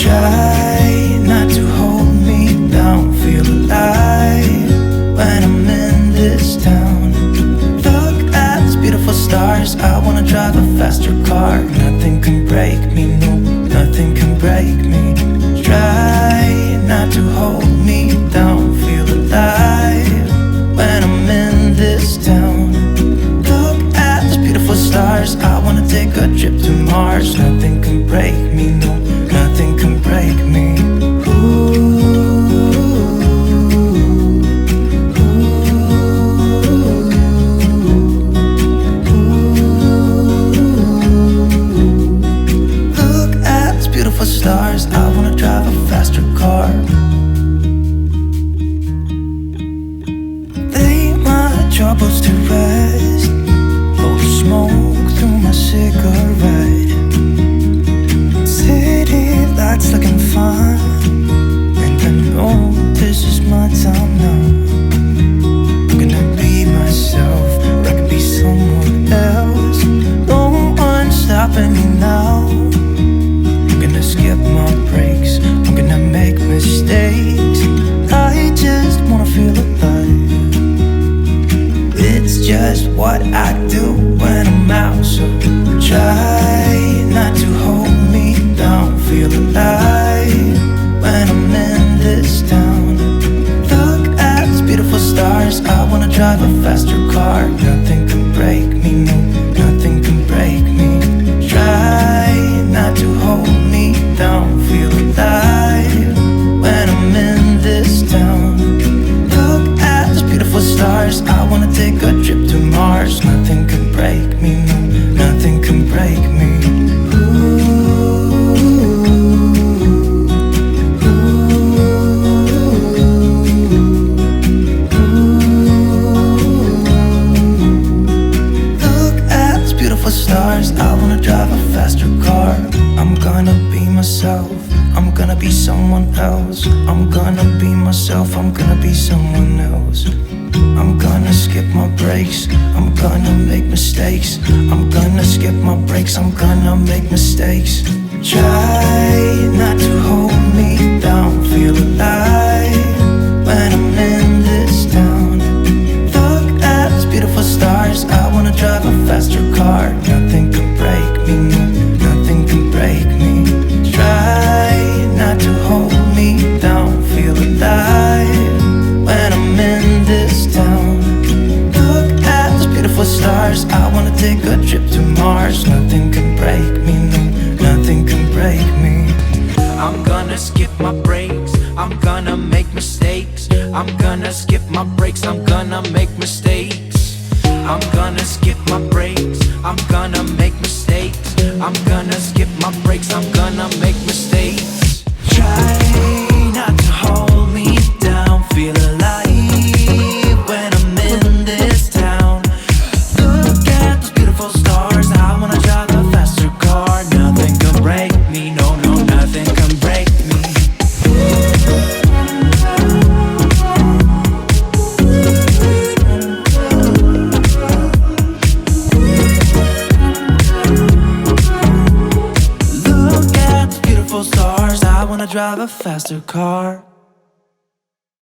Try not to hold me down, feel alive when I'm in this town. Look at these beautiful stars, I wanna drive a faster car. Nothing can break me, no, nothing can break me. Try not to hold me down, feel alive when I'm in this town. Look at these beautiful stars, I wanna take a trip to Mars. Nothing can break me, no, nothing can break me. Look at these beautiful stars, I wanna drive a faster car. Lay my troubles to rest, blow the smoke through my cigarette. City lights looking fine, and I know this is my time now. I'm gonna be myself, or I could be someone else. No one's stopping me now. I'm gonna skip my breaks, I'm gonna make mistakes. I just wanna feel alive. It's just what I do when I'm out, so try not to hold me down, feel alive when I'm in this town. Look at these beautiful stars, I wanna drive a faster car. Nothing can break me, no, nothing can break me. Try not to hold me down, feel alive when I'm in this town. Look at these beautiful stars, I wanna take a trip to Mars. Nothing can break me, no, nothing can break me. Stars, I wanna drive a faster car. I'm gonna be myself, I'm gonna be someone else. I'm gonna be myself, I'm gonna be someone else. I'm gonna skip my breaks, I'm gonna make mistakes. I'm gonna skip my breaks, I'm gonna make mistakes. Try not to hold me down, feel alive when I'm in this town. Look at these beautiful stars, I wanna drive a faster car. Nothing can break me, no, nothing can break me. Try not to hold me down, feel alive when I'm in this town. Look at these beautiful stars, I wanna take a trip to Mars. Nothing can break me, no, nothing can break me. I'm gonna skip my breaks, I'm gonna make mistakes. I'm gonna skip my breaks, I'm gonna make mistakes. I'm gonna skip my breaks, I'm gonna make mistakes. I'm gonna skip my breaks, I'm gonna make mistakes. Try not to hold me down, feel alive when I'm in this town. Look at those beautiful stars, I wanna drive a faster car. Nothing can break me, no, no, nothing can break me. Stars, I wanna drive a faster car.